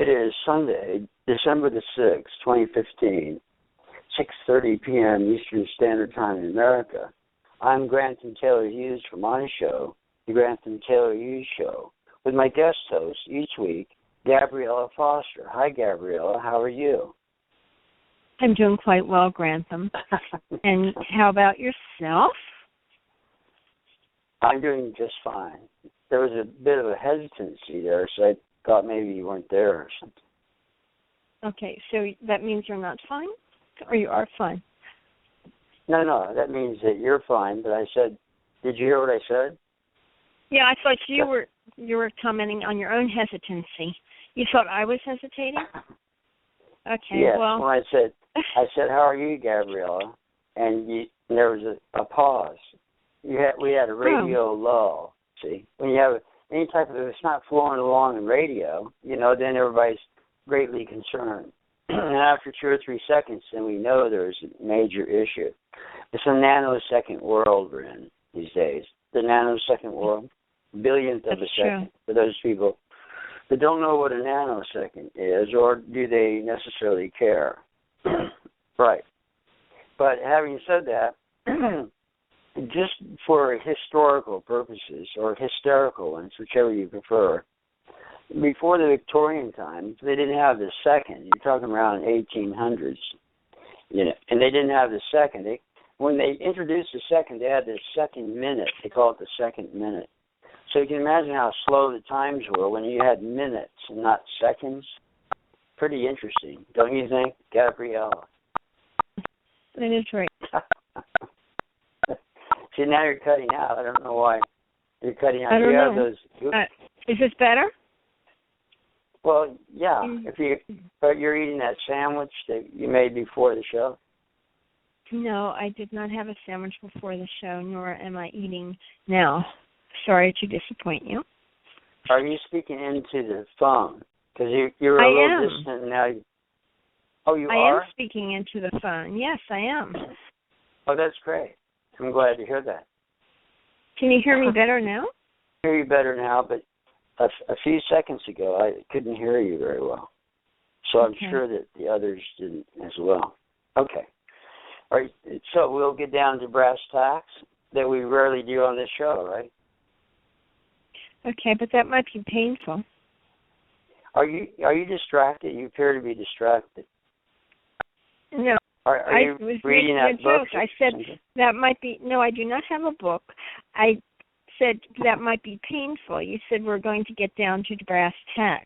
It is Sunday, December the 6th, 2015, 6:30 p.m. Eastern Standard Time in America. I'm Grantham Taylor Hughes for my show, The Grantham Taylor Hughes Show, with my guest host each week, Gabriella Foster. Hi, Gabriella. How are you? I'm doing quite well, Grantham. And how about yourself? I'm doing just fine. There was a bit of a hesitancy there, so I thought maybe you weren't there or something. Okay, so that means you're not fine? Or you are fine? No, that means that you're fine, but I said, did you hear what I said? Yeah, I thought you were commenting on your own hesitancy. You thought I was hesitating? Okay, yes, well. when I said, how are you, Gabriella? And there was a pause. We had a radio lull, see? When you have any type of, if it's not flowing along in radio, then everybody's greatly concerned. And after 2 or 3 seconds, then we know there's a major issue. It's a nanosecond world we're in these days. The nanosecond world, billionth of a second. For those people that don't know what a nanosecond is, or do they necessarily care? Right. But having said that, just for historical purposes, or hysterical ones, whichever you prefer, before the Victorian times, they didn't have the second. You're talking around 1800s, and they didn't have the second. When they introduced the second, they had the second minute. They call it the second minute. So you can imagine how slow the times were when you had minutes and not seconds. Pretty interesting, don't you think, Gabriella? That is right. See, now you're cutting out. I don't know why you're cutting out. I don't know. Those, is this better? Well, yeah. But you're eating that sandwich that you made before the show? No, I did not have a sandwich before the show, nor am I eating now. Sorry to disappoint you. Are you speaking into the phone? Because you're a little distant now. Oh, you are? I am speaking into the phone. Yes, I am. Oh, that's great. I'm glad to hear that. Can you hear me better now? I hear you better now, but a few seconds ago I couldn't hear you very well. So I'm sure that the others didn't as well. Okay. All right. So we'll get down to brass tacks that we rarely do on this show, right? Okay, but that might be painful. Are you distracted? You appear to be distracted. No. Are you was reading making that book? Joke. I said that might be. No, I do not have a book. I said that might be painful. You said we're going to get down to the brass tacks.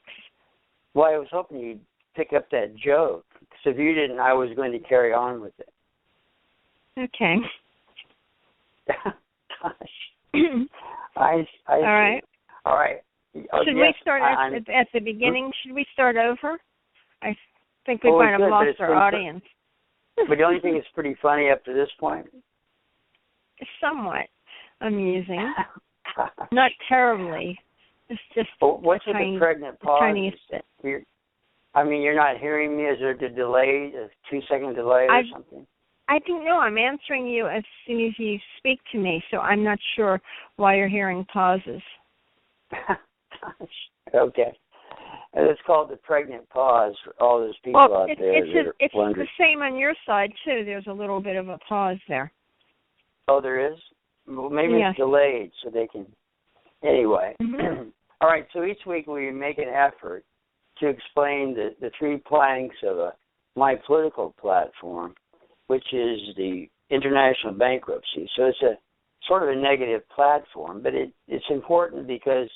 Well, I was hoping you'd pick up that joke. So if you didn't, I was going to carry on with it. Okay. Gosh. I All right. All right. Should we start at the beginning? Should we start over? I think we might have lost our audience. But the only thing that's pretty funny up to this point? Somewhat amusing. Not terribly. It's just what's with the pregnant pause? Tiniest bit. You're not hearing me? Is there a delay, a 2-second delay or something? I don't know. I'm answering you as soon as you speak to me, so I'm not sure why you're hearing pauses. Okay. It's called the pregnant pause for all those people out there. It's the same on your side, too. There's a little bit of a pause there. Oh, there is? Well, maybe it's delayed so they can... Anyway. Mm-hmm. All right, so each week we make an effort to explain the 3 planks of my political platform, which is the international bankruptcy. So it's a sort of a negative platform, but it's important because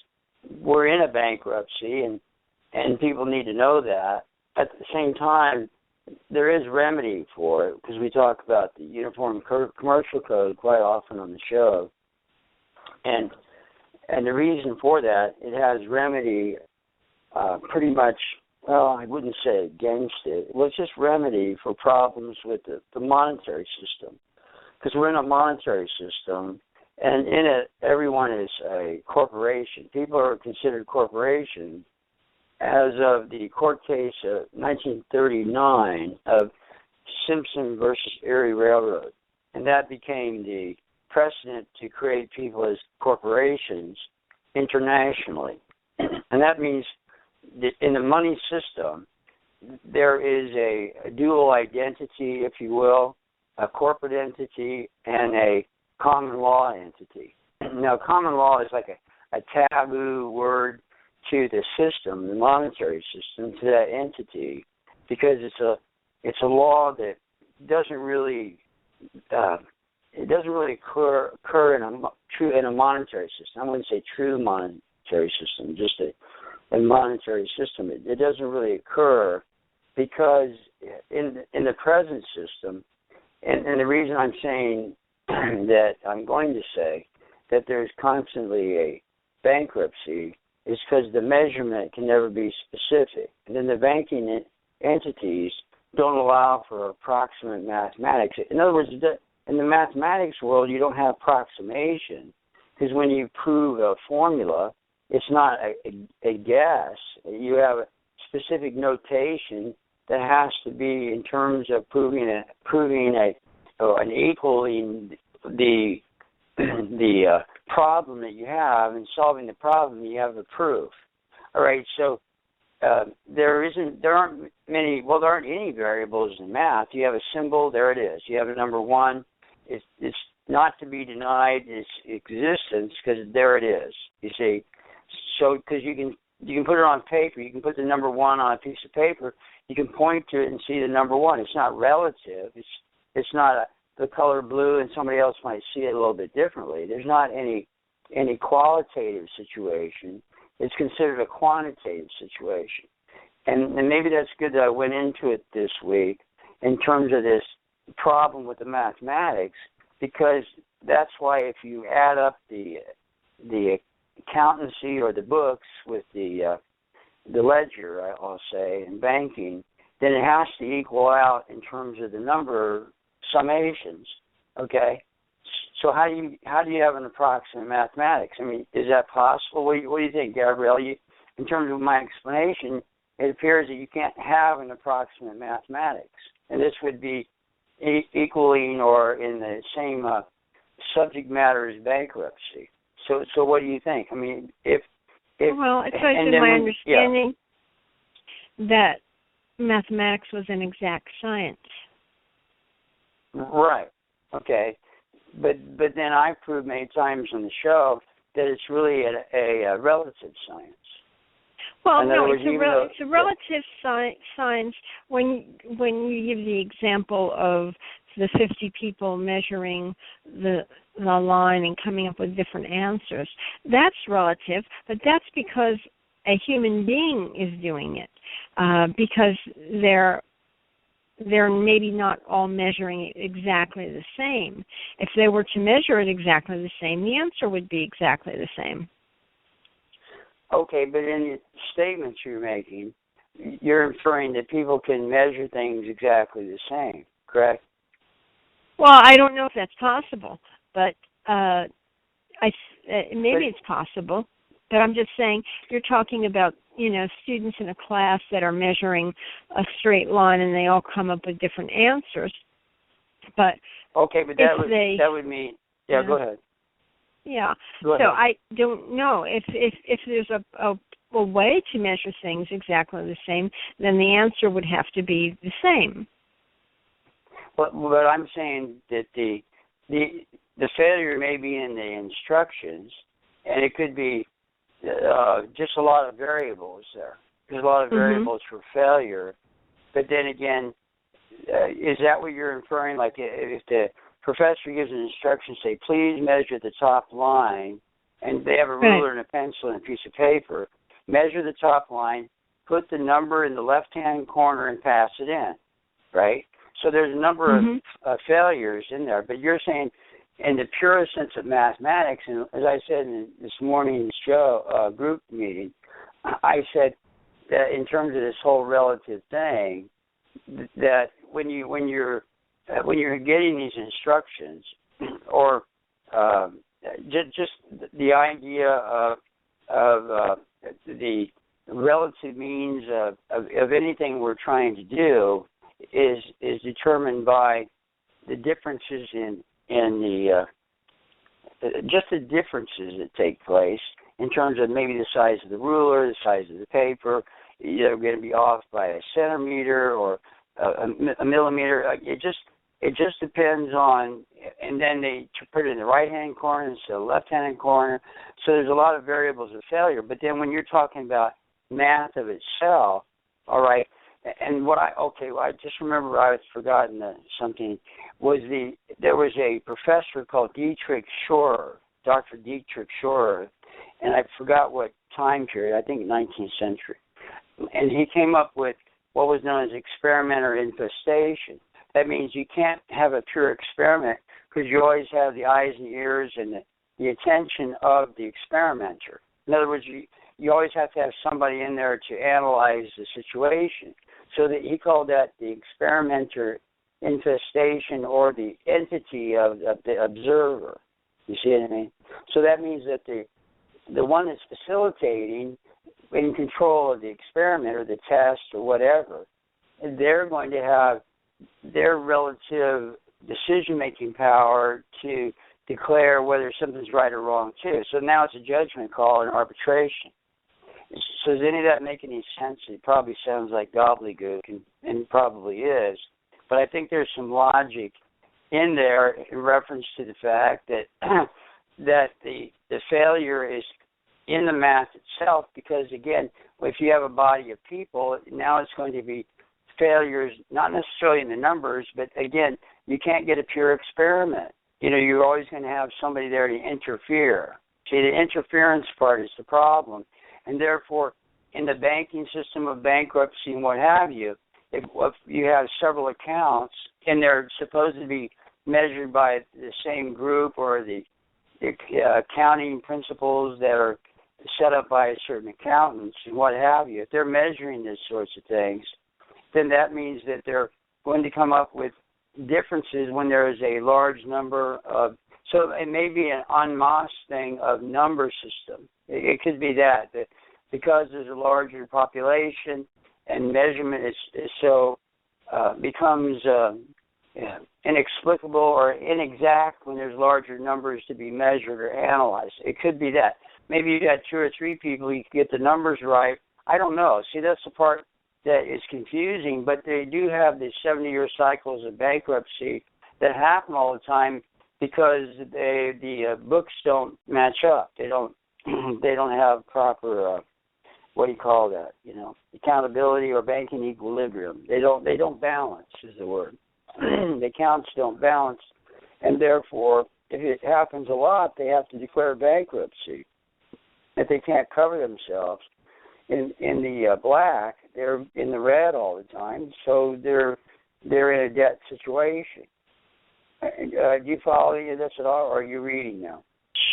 we're in a bankruptcy and people need to know that. At the same time, there is remedy for it because we talk about the Uniform Commercial Code quite often on the show. And the reason for that, it has remedy pretty much, well, I wouldn't say against it. Well, it's just remedy for problems with the monetary system. Because we're in a monetary system, and in it, everyone is a corporation. People are considered corporations as of the court case of 1939 of Simpson versus Erie Railroad. And that became the precedent to create people as corporations internationally. And that means in the money system, there is a dual identity, if you will, a corporate entity and a common law entity. Now, common law is like a taboo word to the system, the monetary system, to that entity, because it's a law that doesn't really occur in a monetary system. I wouldn't say true monetary system, just a monetary system. It doesn't really occur because in the present system, and the reason I'm saying that I'm going to say that there's constantly a bankruptcy is because the measurement can never be specific. And then the banking entities don't allow for approximate mathematics. In other words, in the mathematics world, you don't have approximation, because when you prove a formula, it's not a guess. You have a specific notation that has to be in terms of proving an equaling the problem that you have, and solving the problem, you have the proof. All right, so there aren't any variables in math. You have a symbol, there it is. You have a number one. It's not to be denied its existence, because there it is. You see, so because you can put it on paper, you can put the number one on a piece of paper. You can point to it and see the number one. It's not relative. It's not the color blue, and somebody else might see it a little bit differently. There's not any qualitative situation. It's considered a quantitative situation. And maybe that's good that I went into it this week in terms of this problem with the mathematics, because that's why if you add up the accountancy or the books with the ledger, I'll say, in banking, then it has to equal out in terms of the number summations. Okay, so how do you have an approximate mathematics? I mean, is that possible? What do you think, Gabrielle? In terms of my explanation, it appears that you can't have an approximate mathematics, and this would be equaling or in the same subject matter as bankruptcy. So what do you think? I mean, well, it's my understanding that mathematics was an exact science. Right. Okay. But then I've proved many times on the show that it's really a relative science. Well, no, it's a relative science when you give the example of the 50 people measuring the line and coming up with different answers. That's relative, but that's because a human being is doing it, because they're maybe not all measuring it exactly the same. If they were to measure it exactly the same, the answer would be exactly the same. Okay, but in the statements you're making, you're inferring that people can measure things exactly the same, correct? Well, I don't know if that's possible, but maybe it's possible. But I'm just saying, you're talking about, students in a class that are measuring a straight line and they all come up with different answers. But okay, but that would mean, yeah, go ahead. Yeah. Go ahead. So I don't know if there's a way to measure things exactly the same, then the answer would have to be the same. But I'm saying that the failure may be in the instructions, and it could be just a lot of variables there. There's a lot of variables for failure. But then again, is that what you're inferring? Like if the professor gives an instruction, say, please measure the top line, and they have a ruler and a pencil and a piece of paper, measure the top line, put the number in the left-hand corner and pass it in, right? So there's a number of failures in there. But you're saying in the purest sense of mathematics, and as I said in this morning's show, group meeting, I said that in terms of this whole relative thing, that when you're getting these instructions, or just the idea of the relative means of anything we're trying to do is determined by the differences in the just the differences that take place in terms of maybe the size of the ruler, the size of the paper, They're going to be off by a centimeter or a millimeter. It just depends on, and then they put it in the right-hand corner instead of the left-hand corner. So there's a lot of variables of failure. But then when you're talking about math of itself, all right, and I just remember I had forgotten something, there was a professor called Dietrich Schorer, Dr. Dietrich Schorer, and I forgot what time period, I think 19th century. And he came up with what was known as experimenter infestation. That means you can't have a pure experiment because you always have the eyes and ears and the attention of the experimenter. In other words, you always have to have somebody in there to analyze the situation. So that he called that the experimenter infestation, or the entity of the observer. You see what I mean? So that means that the one that's facilitating, in control of the experiment or the test or whatever, they're going to have their relative decision-making power to declare whether something's right or wrong, too. So now it's a judgment call and arbitration. So does any of that make any sense? It probably sounds like gobbledygook, and probably is. But I think there's some logic in there in reference to the fact that that the failure is in the math itself, because, again, if you have a body of people, now it's going to be failures, not necessarily in the numbers, but, again, you can't get a pure experiment. You're always going to have somebody there to interfere. See, the interference part is the problem. And therefore, in the banking system of bankruptcy and what have you, if you have several accounts and they're supposed to be measured by the same group or the accounting principles that are set up by certain accountants and what have you, if they're measuring these sorts of things, then that means that they're going to come up with differences when there is a large number of, so it may be an en masse thing of number system. It could be that because there's a larger population and measurement is so becomes inexplicable or inexact when there's larger numbers to be measured or analyzed. It could be that. Maybe you got 2 or 3 people, you get the numbers right. I don't know. See, that's the part that is confusing, but they do have the 70-year cycles of bankruptcy that happen all the time because the books don't match up. They don't have proper what do you call that? Accountability or banking equilibrium. They don't balance is the word. The accounts don't balance, and therefore, if it happens a lot, they have to declare bankruptcy. If they can't cover themselves in the black, they're in the red all the time, so they're in a debt situation. Do you follow any of this at all, or are you reading now?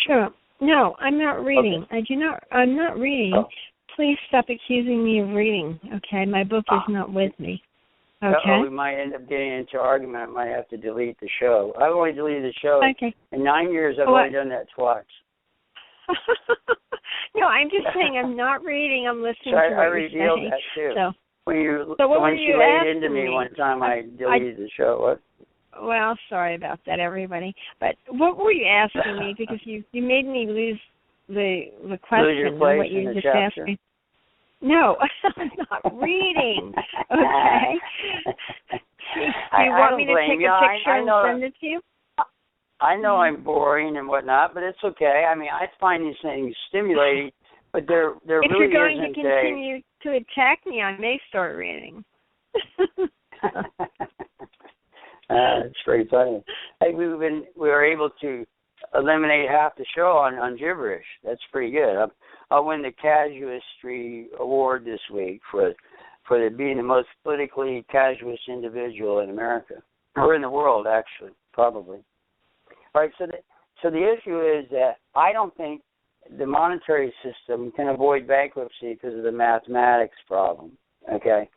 Sure. No, I'm not reading. Okay. I'm not reading. Oh. Please stop accusing me of reading, okay? My book is not with me, okay? We might end up getting into argument. I might have to delete the show. I've only deleted the show. Okay. In 9 years, I've only done that twice. No, I'm just saying I'm not reading. I'm listening to what I revealed that, too. When she laid into me one time, I deleted the show. What? Well, sorry about that, everybody. But what were you asking me? Because you made me lose the question. Lose your place what you in the just chapter. asked me. No, I'm not reading. Okay. Do you want me to take a picture and send it to you? I know I'm boring and whatnot, but it's okay. I mean, I find these things stimulating, but there really isn't. If you're going to continue to attack me, I may start reading. It's pretty funny. Hey, we were able to eliminate half the show on gibberish. That's pretty good. I'll win the Casuistry Award this week for being the most politically casuist individual in America, or in the world, actually, probably. All right, so the issue is that I don't think the monetary system can avoid bankruptcy because of the mathematics problem, okay?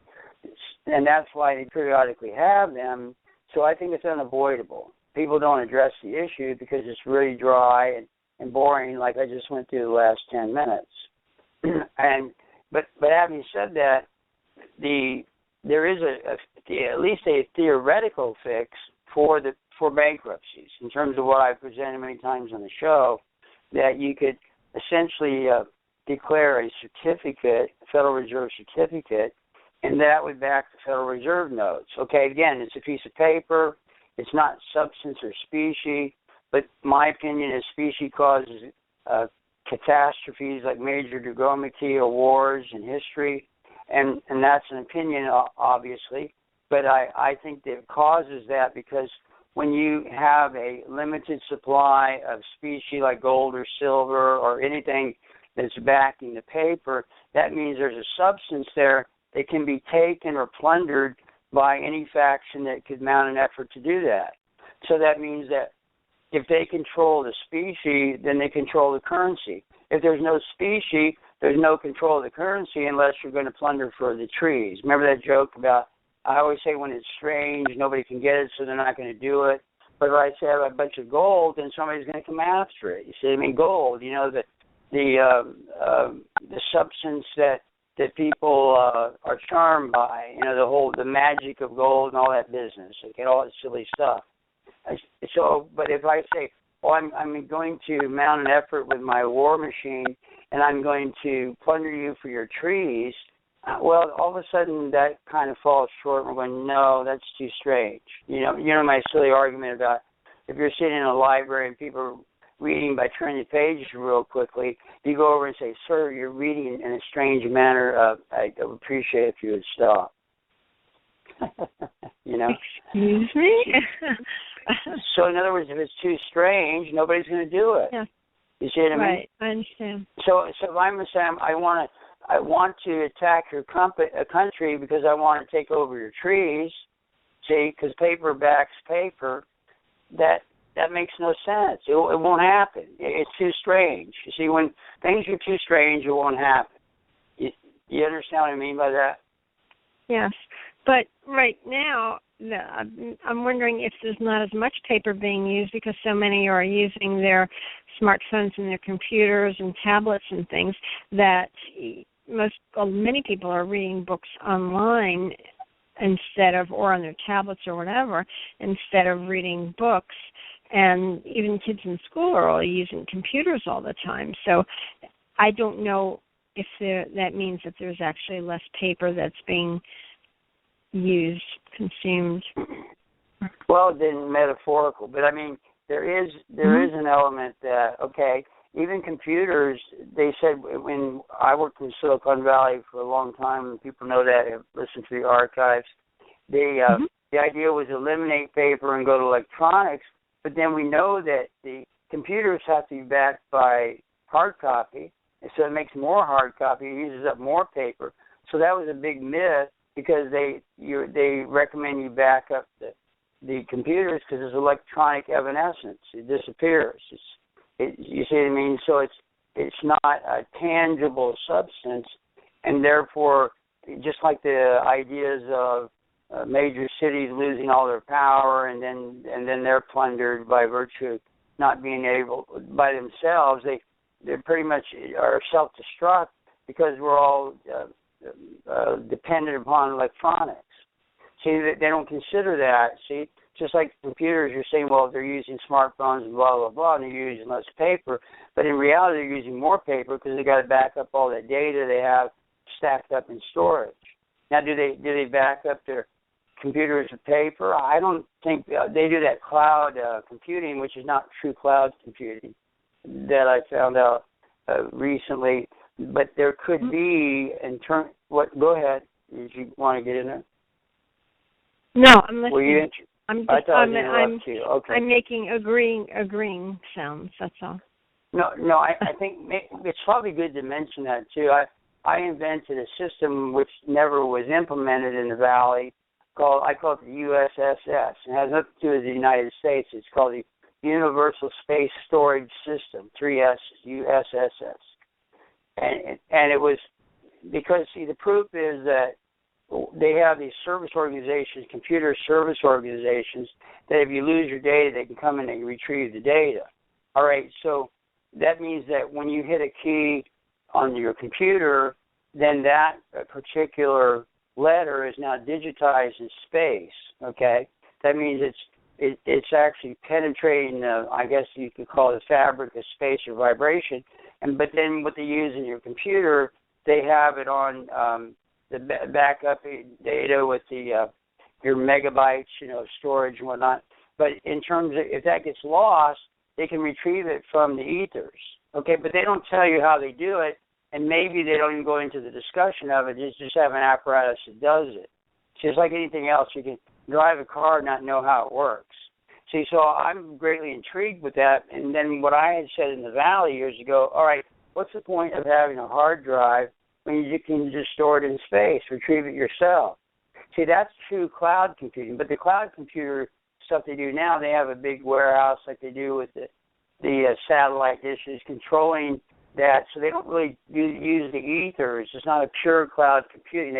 And that's why they periodically have them, so I think it's unavoidable. People don't address the issue because it's really dry and boring, like I just went through the last 10 minutes. But having said that, there is at least a theoretical fix for bankruptcies in terms of what I've presented many times on the show, that you could essentially declare a certificate, Federal Reserve certificate, and that would back the Federal Reserve notes. Okay, again, it's a piece of paper. It's not substance or specie, but my opinion is specie causes catastrophes like major dramati or wars in history, and that's an opinion, obviously, but I think that it causes that because when you have a limited supply of specie like gold or silver or anything that's backing the paper, that means there's a substance there that can be taken or plundered by any faction that could mount an effort to do that. So that means that if they control the specie, then they control the currency. If there's no specie, there's no control of the currency unless you're going to plunder for the trees. Remember that joke about, I always say when it's strange, nobody can get it, so they're not going to do it. But if I say I have a bunch of gold, then somebody's going to come after it. You see, I mean, gold, you know, the substance that people are charmed by, you know, the magic of gold and all that business, okay, all that silly stuff. So, but if I say, oh, I'm going to mount an effort with my war machine, and I'm going to plunder you for your trees, well, all of a sudden that kind of falls short. We're going, no, that's too strange. You know my silly argument about if you're sitting in a library and people are reading by turning the pages real quickly, you go over and say, sir, you're reading in a strange manner. I appreciate if you would stop. You know? Excuse me? So in other words, if it's too strange, nobody's going to do it. Yeah. You see what I mean? Right, I understand. So if I'm going to say I want to attack your country because I want to take over your trees, see, because paper backs paper, that makes no sense. It won't happen. It's too strange. You see, when things are too strange, it won't happen. You understand what I mean by that? Yes, but right now, I'm wondering if there's not as much paper being used because so many are using their smartphones and their computers and tablets and things that many people are reading books online or on their tablets or whatever, instead of reading books. And even kids in school are all using computers all the time. So I don't know if that means that there's actually less paper that's being used, consumed. Well, then metaphorical, but I mean there is an element that, okay, even computers, they said when I worked in Silicon Valley for a long time, and people know that, have listened to the archives, the idea was eliminate paper and go to electronics, but then we know that the computers have to be backed by hard copy, and so it makes more hard copy, it uses up more paper. So that was a big myth because they recommend you back up the computers because it's electronic evanescence. It disappears. You see what I mean? So it's not a tangible substance, and therefore, just like the ideas of major cities losing all their power and then they're plundered by virtue of not being able by themselves, they pretty much are self-destruct because we're all dependent upon electronics. See, they don't consider that. See, just like computers, you're saying, well, they're using smartphones and blah, blah, blah, and they're using less paper. But in reality, they're using more paper because they got to back up all that data they have stacked up in storage. Now, do they back up their computers with paper? I don't think they do that cloud computing, which is not true cloud computing, that I found out recently. But there could be what? Go ahead. Did you want to get in there? No, I'm listening. Were you I'm making agreeing sounds. That's all. No. I think it's probably good to mention that too. I invented a system which never was implemented in the Valley. I call it the USSS. It has nothing to do with the United States. It's called the Universal Space Storage System, 3S, USSS. And it was because, see, the proof is that they have these service organizations, computer service organizations, that if you lose your data, they can come in and retrieve the data. All right, so that means that when you hit a key on your computer, then that particular letter is now digitized in space, okay? That means it's actually penetrating, I guess you could call it the fabric of space or vibration, But then what they use in your computer, they have it on the backup data with the your megabytes, storage and whatnot. But in terms of if that gets lost, they can retrieve it from the ethers. Okay, but they don't tell you how they do it, and maybe they don't even go into the discussion of it. They just have an apparatus that does it. It's just like anything else. You can drive a car and not know how it works. See, so I'm greatly intrigued with that. And then what I had said in the Valley years ago, all right, what's the point of having a hard drive when you can just store it in space, retrieve it yourself? See, that's true cloud computing. But the cloud computer stuff they do now, they have a big warehouse like they do with the satellite dishes controlling that. So they don't really use the ethers. It's not a pure cloud computing.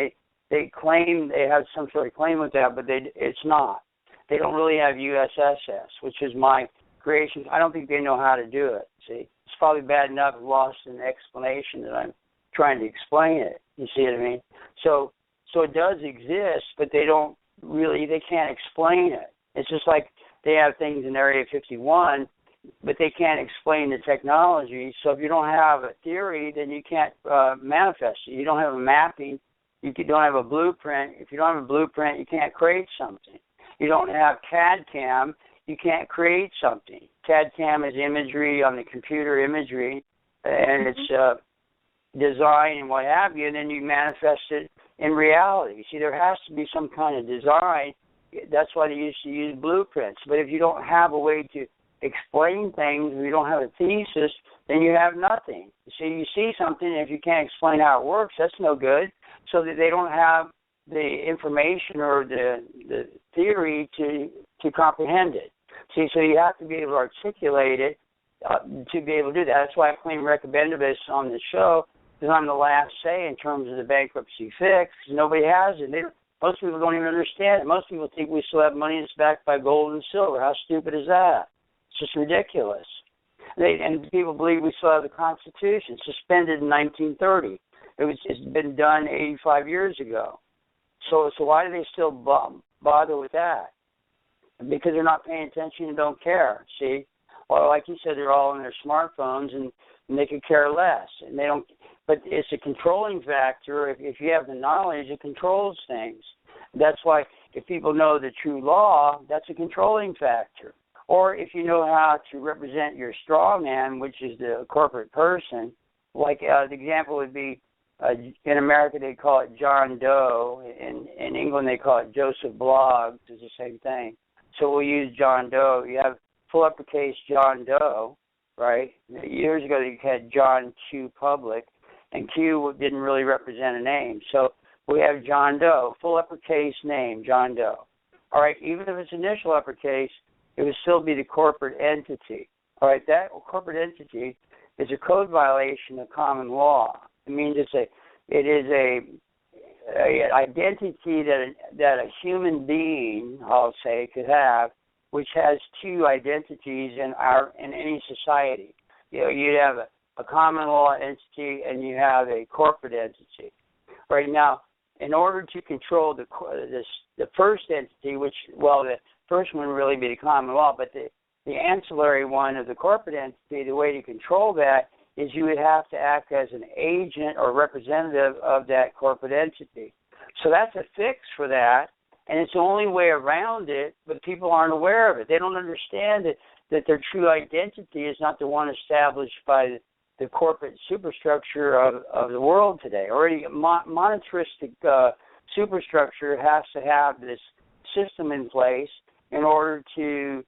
They claim they have some sort of claim with that, but it's not. They don't really have USSS, which is my creation. I don't think they know how to do it. See, it's probably bad enough lost in the explanation that I'm trying to explain it. You see what I mean? So it does exist, but they can't explain it. It's just like they have things in Area 51, but they can't explain the technology. So if you don't have a theory, then you can't manifest it. You don't have a mapping. You don't have a blueprint. If you don't have a blueprint, you can't create something. You don't have CAD/CAM, you can't create something. CAD/CAM is imagery on the computer imagery, and it's design and what have you, and then you manifest it in reality. See, there has to be some kind of design. That's why they used to use blueprints. But if you don't have a way to explain things, if you don't have a thesis, then you have nothing. So you see something, and if you can't explain how it works, that's no good. So that they don't have the information or the theory to comprehend it. See, so you have to be able to articulate it to be able to do that. That's why I claim recommendabus on the show, because I'm the last say in terms of the bankruptcy fix. Nobody has it. Most people don't even understand it. Most people think we still have money that's backed by gold and silver. How stupid is that? It's just ridiculous. And people believe we still have the Constitution, suspended in 1930. It's been done 85 years ago. So why do they still bother with that? Because they're not paying attention and don't care, see? Or like you said, they're all on their smartphones and they could care less. And they don't. But it's a controlling factor. If you have the knowledge, it controls things. That's why if people know the true law, that's a controlling factor. Or if you know how to represent your straw man, which is the corporate person, like the example would be, in America, they call it John Doe. In England, they call it Joseph Bloggs. It's the same thing. So we'll use John Doe. You have full uppercase John Doe, right? Years ago, you had John Q. Public, and Q didn't really represent a name. So we have John Doe, full uppercase name, John Doe. All right, even if it's initial uppercase, it would still be the corporate entity. All right, that corporate entity is a code violation of common law. It means it is a identity that a human being, I'll say, could have, which has two identities in any society. You'd have a common law entity and you have a corporate entity. Right now, in order to control the first entity, the first one would really be the common law, but the ancillary one of the corporate entity, the way to control that is you would have to act as an agent or representative of that corporate entity. So that's a fix for that, and it's the only way around it, but people aren't aware of it. They don't understand that their true identity is not the one established by the corporate superstructure of the world today. Already monetaristic superstructure has to have this system in place in order to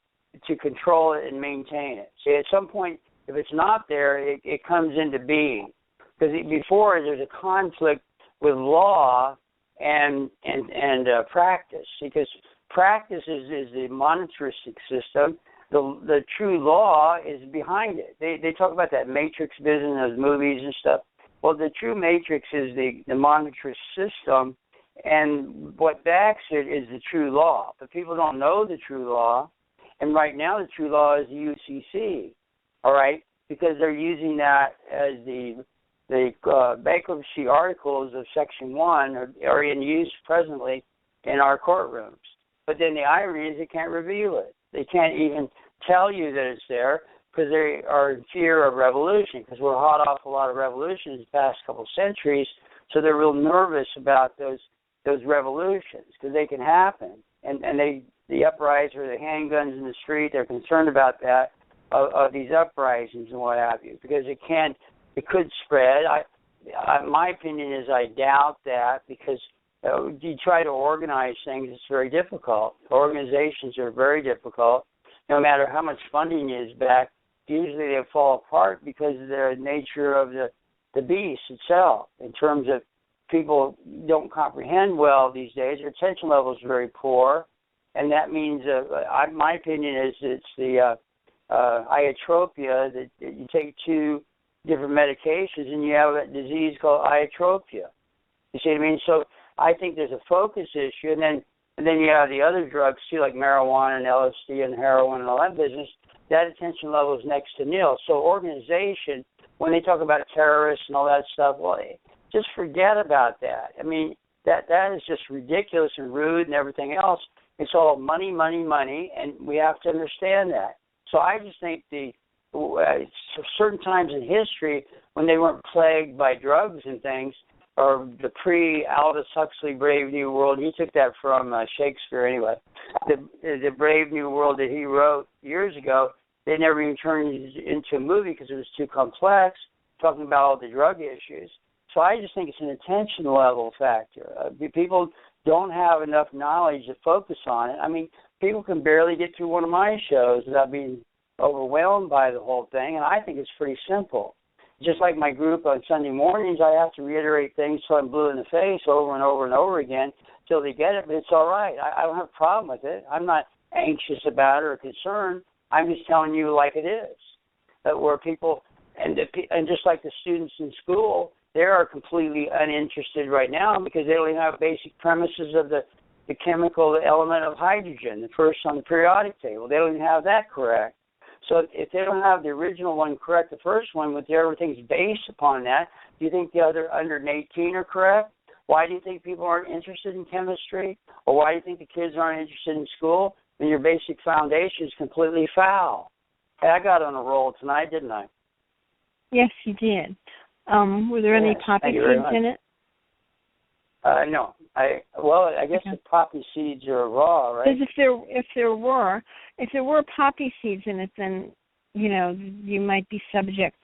control it and maintain it. See, at some point, if it's not there, it comes into being. Because before there's a conflict with law and practice. Because practice is the monetaristic system. The true law is behind it. They talk about that matrix business, those movies and stuff. Well, the true matrix is the monetarist system, and what backs it is the true law. But people don't know the true law, and right now the true law is the UCC. All right, because they're using that as the bankruptcy articles of Section 1 are in use presently in our courtrooms. But then the irony is they can't reveal it. They can't even tell you that it's there because they are in fear of revolution, because we're hot off a lot of revolutions the past couple of centuries, so they're real nervous about those revolutions, because they can happen. And the uprisings or the handguns in the street, they're concerned about that, of these uprisings and what have you, because it could spread. My opinion is I doubt that, because you try to organize things, it's very difficult. Organizations are very difficult. No matter how much funding is back, usually they fall apart because of the nature of the beast itself. In terms of people don't comprehend well these days, their attention level is very poor, and that means, my opinion is, it's the iotropia, that you take two different medications and you have a disease called iotropia. You see what I mean? So I think there's a focus issue, and then you have the other drugs too, like marijuana and LSD and heroin and all that business. That attention level is next to nil. So organization, when they talk about terrorists and all that stuff, well, just forget about that. I mean, that is just ridiculous and rude and everything else. It's all money, money, money, and we have to understand that. So I just think certain times in history when they weren't plagued by drugs and things, or the pre-Aldous Huxley Brave New World, he took that from Shakespeare anyway, the Brave New World that he wrote years ago, they never even turned it into a movie because it was too complex, talking about all the drug issues. So I just think it's an attention level factor. People don't have enough knowledge to focus on it. I mean, people can barely get through one of my shows without being overwhelmed by the whole thing, and I think it's pretty simple. Just like my group on Sunday mornings, I have to reiterate things till I'm blue in the face over and over and over again till they get it, but it's all right. I don't have a problem with it. I'm not anxious about it or concerned. I'm just telling you like it is. That where people, and just like the students in school, they are completely uninterested right now because they don't even have basic premises of the chemical element of hydrogen, the first on the periodic table. They don't even have that correct. So if they don't have the original one correct, the first one, with everything's based upon that, do you think the other 118 are correct? Why do you think people aren't interested in chemistry? Or why do you think the kids aren't interested in school? When your basic foundation is completely foul. Hey, I got on a roll tonight, didn't I? Yes, you did. Were there any poppy seeds in it? No. I guess the poppy seeds are raw, right? Because if there were poppy seeds in it, then you might be subject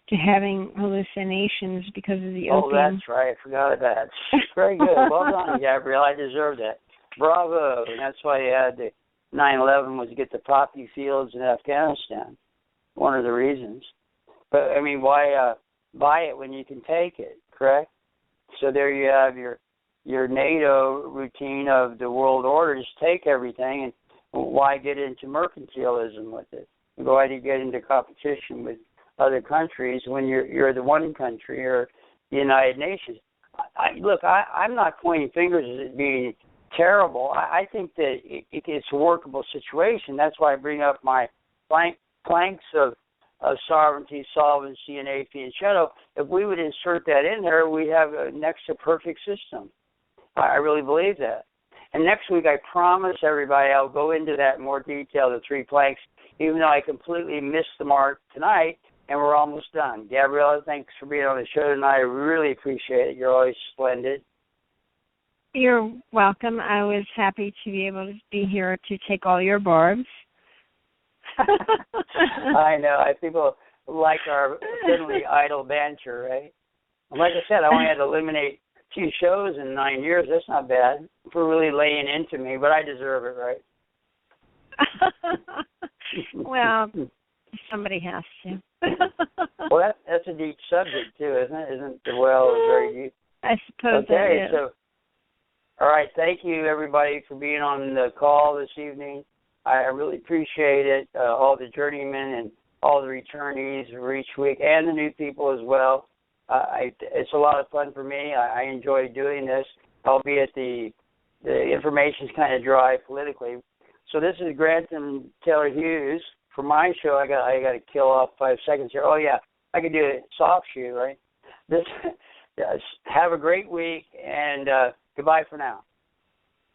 to having hallucinations because of the opium. Oh, that's right. I forgot of that. Very good. Well done, Gabrielle. I deserve that. Bravo. And that's why you had the 9/11 was to get the poppy fields in Afghanistan. One of the reasons. But I mean, why buy it when you can take it? Correct. So there you have your NATO routine of the world order. Just take everything, and why get into mercantilism with it? Why do you get into competition with other countries when you're the one country or the United Nations? I'm not pointing fingers at it being terrible. I think that it's a workable situation. That's why I bring up my planks of sovereignty, solvency, and AP and shadow. If we would insert that in there, we'd have a next to perfect system. I really believe that. And next week, I promise everybody I'll go into that in more detail, the three planks, even though I completely missed the mark tonight, and we're almost done. Gabriella, thanks for being on the show tonight. I really appreciate it. You're always splendid. You're welcome. I was happy to be able to be here to take all your barbs. I know. People like our thinly idle banter, right? Like I said, I only had to eliminate 2 shows in 9 years. That's not bad for really laying into me, but I deserve it, right? Well, somebody has to. Well, that's a deep subject, too, isn't it? Isn't the well very deep? I suppose okay, it is. So, all right, thank you, everybody, for being on the call this evening. I really appreciate it, all the journeymen and all the returnees for each week, and the new people as well. It's a lot of fun for me. I enjoy doing this, albeit the information's kind of dry politically. So this is Grantham Taylor Hughes. For my show, I got to kill off 5 seconds here. Oh, yeah, I could do a soft shoe, right? Have a great week, and goodbye for now.